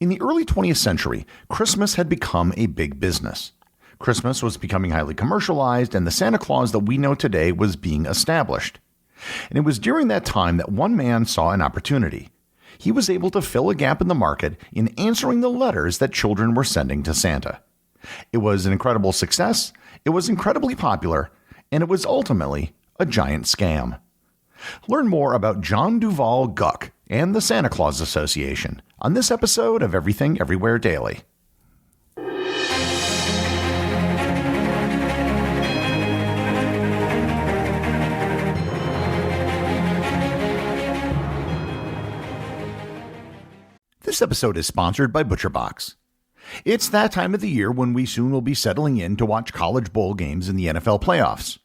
In the early 20th century, Christmas had become a big business. Christmas was becoming highly commercialized, and the Santa Claus that we know today was being established. And it was during that time that one man saw an opportunity. He was able to fill a gap in the market in answering the letters that children were sending to Santa. It was an incredible success, it was incredibly popular, and it was ultimately a giant scam. Learn more about John Duval Gluk and the Santa Claus Association on this episode of Everything Everywhere Daily. This episode is sponsored by ButcherBox. It's that time of the year when we soon will be settling in to watch college bowl games in the NFL playoffs.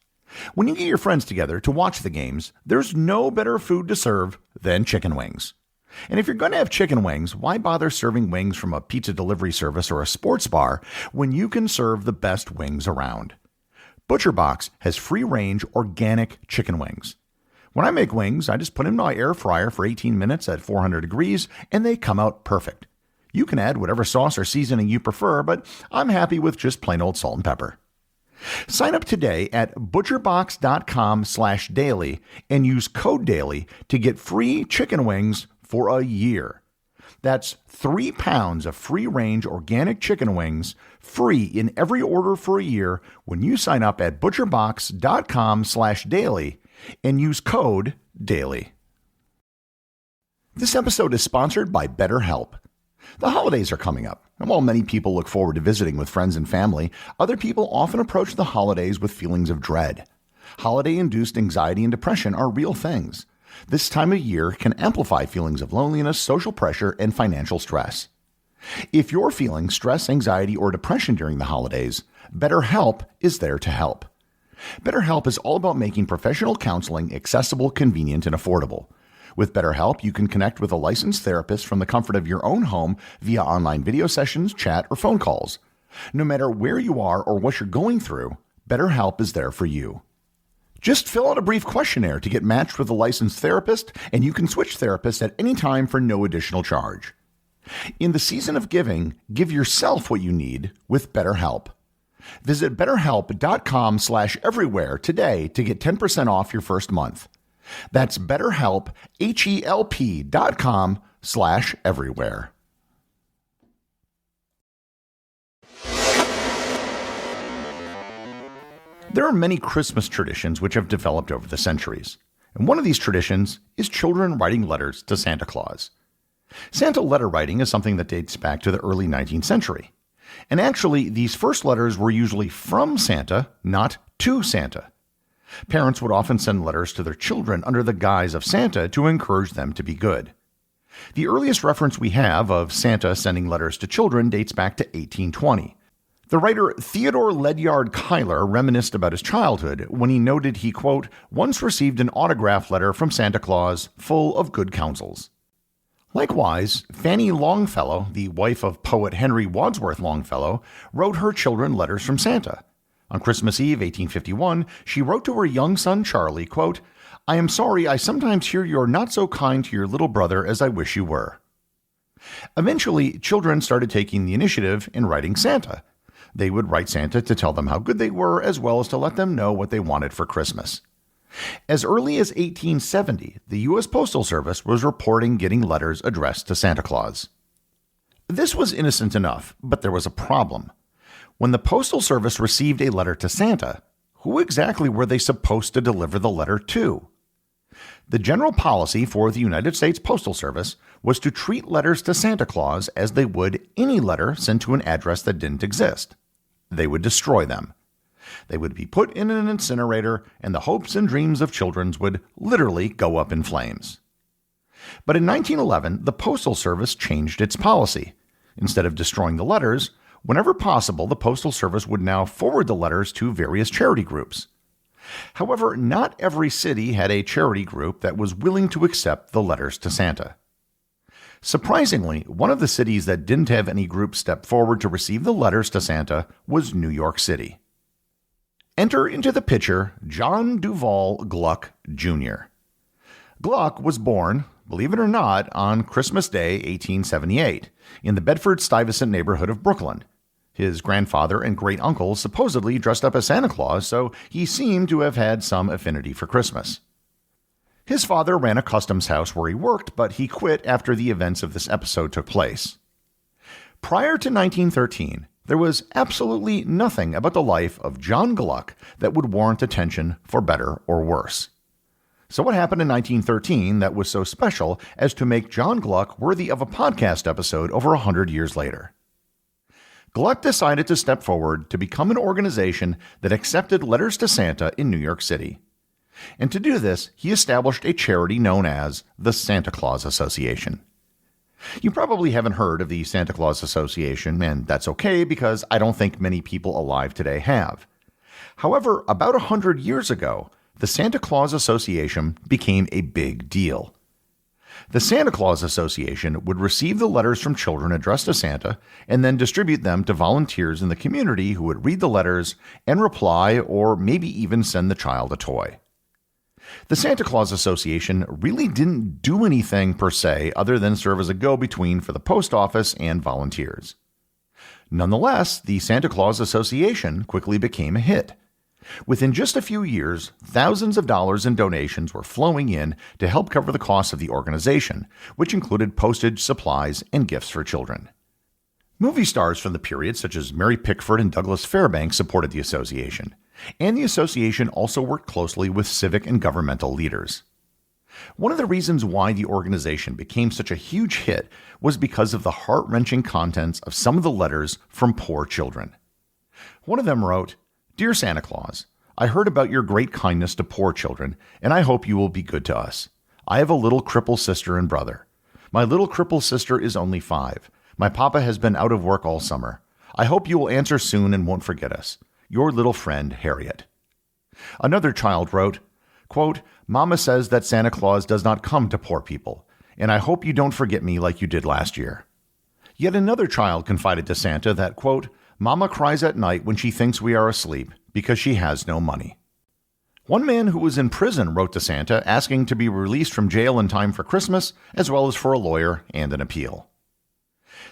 When you get your friends together to watch the games, there's no better food to serve than chicken wings. And if you're going to have chicken wings, why bother serving wings from a pizza delivery service or a sports bar when you can serve the best wings around? ButcherBox has free-range organic chicken wings. When I make wings, I just put them in my air fryer for 18 minutes at 400 degrees, and they come out perfect. You can add whatever sauce or seasoning you prefer, but I'm happy with just plain old salt and pepper. Sign up today at butcherbox.com/daily and use code DAILY to get free chicken wings for a year. That's 3 pounds of free-range organic chicken wings, free in every order for a year when you sign up at butcherbox.com/daily and use code DAILY. This episode is sponsored by BetterHelp. The holidays are coming up, and while many people look forward to visiting with friends and family, other people often approach the holidays with feelings of dread. Holiday-induced anxiety and depression are real things. This time of year can amplify feelings of loneliness, social pressure, and financial stress. If you're feeling stress, anxiety, or depression during the holidays, BetterHelp is there to help. BetterHelp is all about making professional counseling accessible, convenient, and affordable. With BetterHelp, you can connect with a licensed therapist from the comfort of your own home via online video sessions, chat, or phone calls. No matter where you are or what you're going through, BetterHelp is there for you. Just fill out a brief questionnaire to get matched with a licensed therapist, and you can switch therapists at any time for no additional charge. In the season of giving, give yourself what you need with BetterHelp. Visit BetterHelp.com/everywhere today to get 10% off your first month. That's BetterHelp, HELP.com/everywhere. There are many Christmas traditions which have developed over the centuries, and one of these traditions is children writing letters to Santa Claus. Santa letter writing is something that dates back to the early 19th century. And actually, these first letters were usually from Santa, not to Santa. Parents would often send letters to their children under the guise of Santa to encourage them to be good. The earliest reference we have of Santa sending letters to children dates back to 1820. The writer Theodore Ledyard Cuyler reminisced about his childhood when he noted he, quote, once received an autograph letter from Santa Claus full of good counsels. Likewise, Fanny Longfellow, the wife of poet Henry Wadsworth Longfellow, wrote her children letters from Santa. On Christmas Eve, 1851, she wrote to her young son Charlie, quote, I am sorry I sometimes hear you are not so kind to your little brother as I wish you were. Eventually, children started taking the initiative in writing Santa. They would write Santa to tell them how good they were, as well as to let them know what they wanted for Christmas. As early as 1870, the U.S. Postal Service was reporting getting letters addressed to Santa Claus. This was innocent enough, but there was a problem. When the Postal Service received a letter to Santa, who exactly were they supposed to deliver the letter to? The general policy for the United States Postal Service was to treat letters to Santa Claus as they would any letter sent to an address that didn't exist. They would destroy them. They would be put in an incinerator, and the hopes and dreams of children would literally go up in flames. But in 1911, the Postal Service changed its policy. Instead of destroying the letters, whenever possible, the Postal Service would now forward the letters to various charity groups. However, not every city had a charity group that was willing to accept the letters to Santa. Surprisingly, one of the cities that didn't have any group step forward to receive the letters to Santa was New York City. Enter into the picture John Duval Gluk, Jr. Gluk was born, believe it or not, on Christmas Day 1878 in the Bedford-Stuyvesant neighborhood of Brooklyn. His grandfather and great-uncle supposedly dressed up as Santa Claus, so he seemed to have had some affinity for Christmas. His father ran a customs house where he worked, but he quit after the events of this episode took place. Prior to 1913, there was absolutely nothing about the life of John Gluck that would warrant attention for better or worse. So what happened in 1913 that was so special as to make John Gluck worthy of a podcast episode over 100 years later? Gluck decided to step forward to become an organization that accepted letters to Santa in New York City. And to do this, he established a charity known as the Santa Claus Association. You probably haven't heard of the Santa Claus Association, and that's okay because I don't think many people alive today have. However, about 100 years ago, the Santa Claus Association became a big deal. The Santa Claus Association would receive the letters from children addressed to Santa and then distribute them to volunteers in the community who would read the letters and reply or maybe even send the child a toy. The Santa Claus Association really didn't do anything per se other than serve as a go-between for the post office and volunteers. Nonetheless, the Santa Claus Association quickly became a hit. Within just a few years, thousands of dollars in donations were flowing in to help cover the costs of the organization, which included postage, supplies, and gifts for children. Movie stars from the period, such as Mary Pickford and Douglas Fairbanks, supported the association, and the association also worked closely with civic and governmental leaders. One of the reasons why the organization became such a huge hit was because of the heart-wrenching contents of some of the letters from poor children. One of them wrote, "Dear Santa Claus, I heard about your great kindness to poor children, and I hope you will be good to us. I have a little crippled sister and brother. My little crippled sister is only 5. My papa has been out of work all summer. I hope you will answer soon and won't forget us. Your little friend, Harriet." Another child wrote, quote, "Mama says that Santa Claus does not come to poor people, and I hope you don't forget me like you did last year." Yet another child confided to Santa that, quote, "Mama cries at night when she thinks we are asleep because she has no money." One man who was in prison wrote to Santa asking to be released from jail in time for Christmas, as well as for a lawyer and an appeal.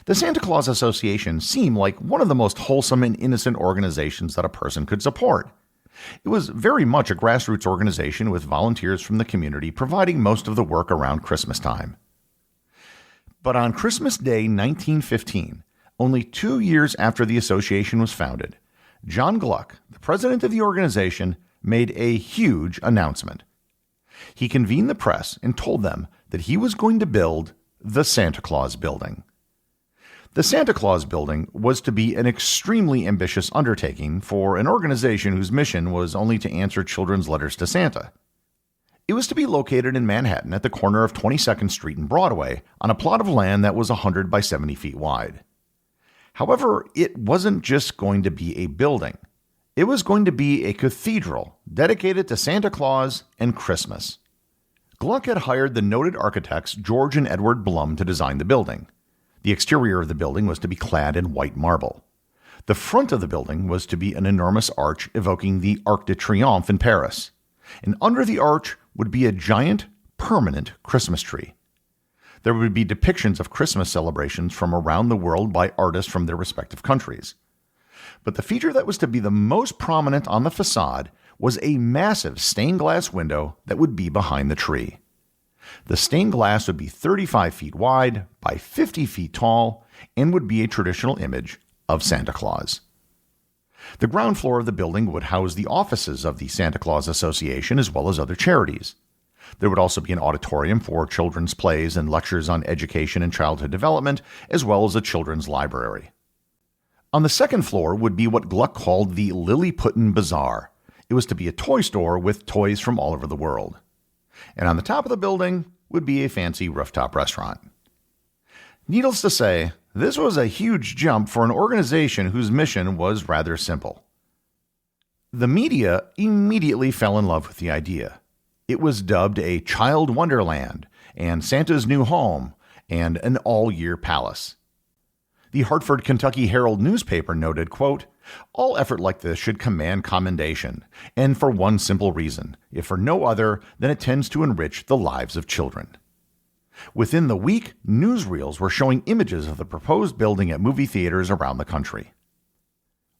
The Santa Claus Association seemed like one of the most wholesome and innocent organizations that a person could support. It was very much a grassroots organization with volunteers from the community providing most of the work around Christmas time. But on Christmas Day 1915, only 2 years after the association was founded, John Gluck, the president of the organization, made a huge announcement. He convened the press and told them that he was going to build the Santa Claus Building. The Santa Claus Building was to be an extremely ambitious undertaking for an organization whose mission was only to answer children's letters to Santa. It was to be located in Manhattan at the corner of 22nd Street and Broadway on a plot of land that was 100 by 70 feet wide. However, it wasn't just going to be a building. It was going to be a cathedral dedicated to Santa Claus and Christmas. Gluck had hired the noted architects George and Edward Blum to design the building. The exterior of the building was to be clad in white marble. The front of the building was to be an enormous arch evoking the Arc de Triomphe in Paris. And under the arch would be a giant, permanent Christmas tree. There would be depictions of Christmas celebrations from around the world by artists from their respective countries. But the feature that was to be the most prominent on the facade was a massive stained glass window that would be behind the tree. The stained glass would be 35 feet wide by 50 feet tall and would be a traditional image of Santa Claus. The ground floor of the building would house the offices of the Santa Claus Association as well as other charities. There would also be an auditorium for children's plays and lectures on education and childhood development, as well as a children's library. On the second floor would be what Gluck called the Lilliputian Bazaar. It was to be a toy store with toys from all over the world. And on the top of the building would be a fancy rooftop restaurant. Needless to say, this was a huge jump for an organization whose mission was rather simple. The media immediately fell in love with the idea. It was dubbed a Child Wonderland and Santa's New Home and an all-year palace. The Hartford, Kentucky Herald newspaper noted, quote, "All effort like this should command commendation, and for one simple reason, if for no other, then it tends to enrich the lives of children." Within the week, newsreels were showing images of the proposed building at movie theaters around the country.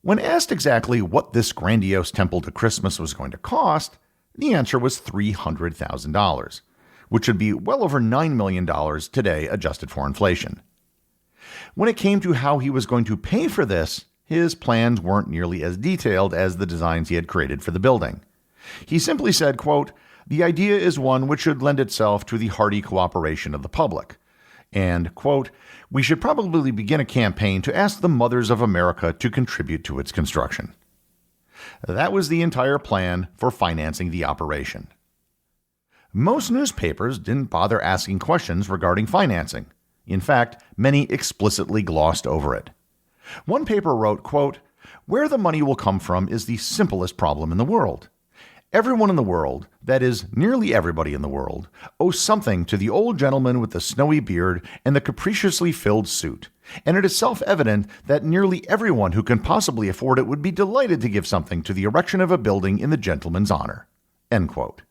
When asked exactly what this grandiose temple to Christmas was going to cost, the answer was $300,000, which would be well over $9 million today adjusted for inflation. When it came to how he was going to pay for this, his plans weren't nearly as detailed as the designs he had created for the building. He simply said, quote, "The idea is one which should lend itself to the hearty cooperation of the public," and, quote, "We should probably begin a campaign to ask the mothers of America to contribute to its construction." That was the entire plan for financing the operation. Most newspapers didn't bother asking questions regarding financing. In fact, many explicitly glossed over it. One paper wrote, quote, "Where the money will come from is the simplest problem in the world. Everyone in the world, that is, nearly everybody in the world, owes something to the old gentleman with the snowy beard and the capriciously filled suit, and it is self-evident that nearly everyone who can possibly afford it would be delighted to give something to the erection of a building in the gentleman's honor." End quote.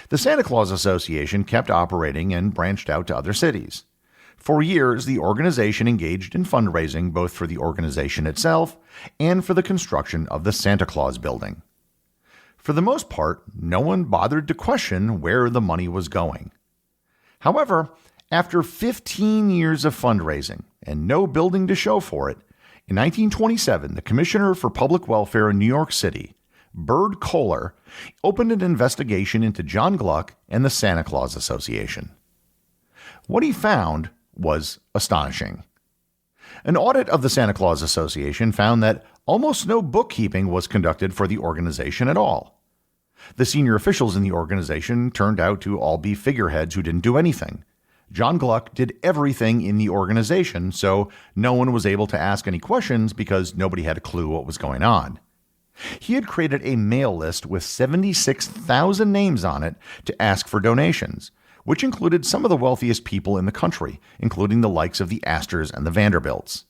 The Santa Claus Association kept operating and branched out to other cities. For years, the organization engaged in fundraising both for the organization itself and for the construction of the Santa Claus building. For the most part, no one bothered to question where the money was going. However, after 15 years of fundraising and no building to show for it, in 1927, the Commissioner for Public Welfare in New York City, Byrd Kohler, opened an investigation into John Gluck and the Santa Claus Association. What he found was astonishing. An audit of the Santa Claus Association found that almost no bookkeeping was conducted for the organization at all. The senior officials in the organization turned out to all be figureheads who didn't do anything. John Gluck did everything in the organization, so no one was able to ask any questions because nobody had a clue what was going on. He had created a mail list with 76,000 names on it to ask for donations, which included some of the wealthiest people in the country, including the likes of the Astors and the Vanderbilts.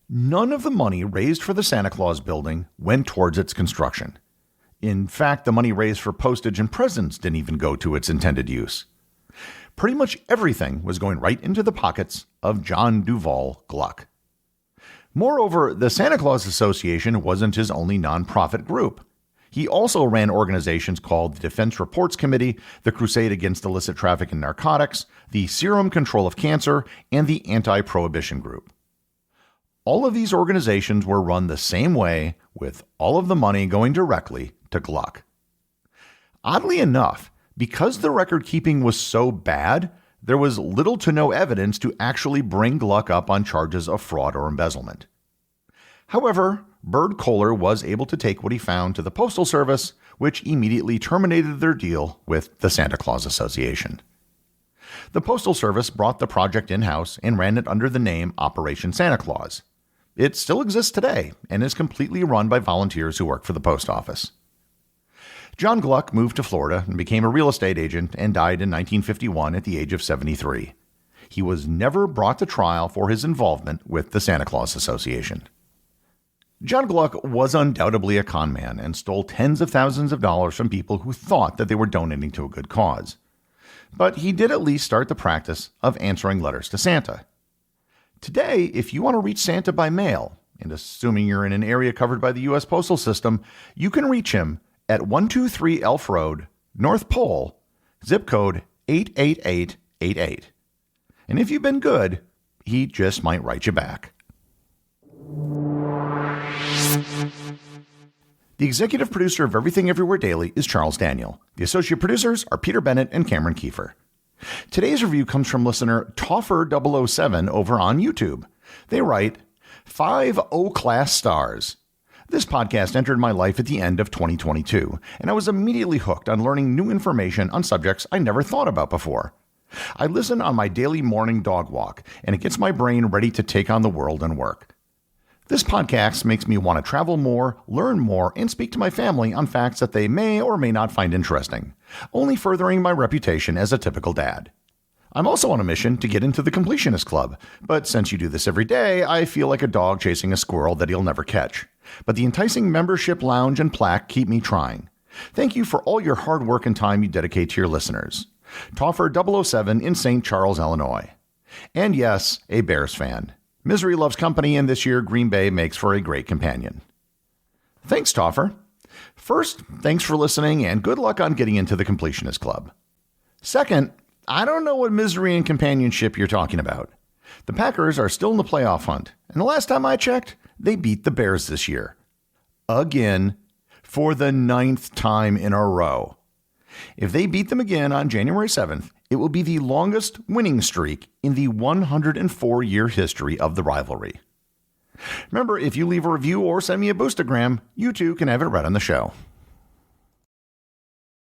None of the money raised for the Santa Claus building went towards its construction. In fact, the money raised for postage and presents didn't even go to its intended use. Pretty much everything was going right into the pockets of John Duval Gluk. Moreover, the Santa Claus Association wasn't his only nonprofit group. He also ran organizations called the Defense Reports Committee, the Crusade Against Illicit Traffic in Narcotics, the Serum Control of Cancer, and the Anti-Prohibition Group. All of these organizations were run the same way, with all of the money going directly to Gluck. Oddly enough, because the record-keeping was so bad, there was little to no evidence to actually bring Gluck up on charges of fraud or embezzlement. However, Byrd Kohler was able to take what he found to the Postal Service, which immediately terminated their deal with the Santa Claus Association. The Postal Service brought the project in-house and ran it under the name Operation Santa Claus. It still exists today and is completely run by volunteers who work for the post office. John Gluck moved to Florida and became a real estate agent and died in 1951 at the age of 73. He was never brought to trial for his involvement with the Santa Claus Association. John Gluck was undoubtedly a con man and stole tens of thousands of dollars from people who thought that they were donating to a good cause. But he did at least start the practice of answering letters to Santa. Today, if you want to reach Santa by mail, and assuming you're in an area covered by the U.S. Postal System, you can reach him at 123 Elf Road, North Pole, zip code 88888. And if you've been good, he just might write you back. The executive producer of Everything Everywhere Daily is Charles Daniel. The associate producers are Peter Bennett and Cameron Kieffer. Today's review comes from listener Toffer007 over on YouTube. They write, 5 O-class stars. This podcast entered my life at the end of 2022, and I was immediately hooked on learning new information on subjects I never thought about before. I listen on my daily morning dog walk, and it gets my brain ready to take on the world and work. This podcast makes me want to travel more, learn more, and speak to my family on facts that they may or may not find interesting, only furthering my reputation as a typical dad. I'm also on a mission to get into the Completionist Club, but since you do this every day, I feel like a dog chasing a squirrel that he'll never catch. But the enticing membership lounge and plaque keep me trying. Thank you for all your hard work and time you dedicate to your listeners. Toffer007 in St. Charles, Illinois. And yes, a Bears fan. Misery loves company, and this year Green Bay makes for a great companion. Thanks, Toffer. First, thanks for listening, and good luck on getting into the Completionist Club. Second, I don't know what misery and companionship you're talking about. The Packers are still in the playoff hunt, and the last time I checked, they beat the Bears this year. Again, for the 9th time in a row. If they beat them again on January 7th, it will be the longest winning streak in the 104-year history of the rivalry. Remember, if you leave a review or send me a boostagram, you too can have it read on the show.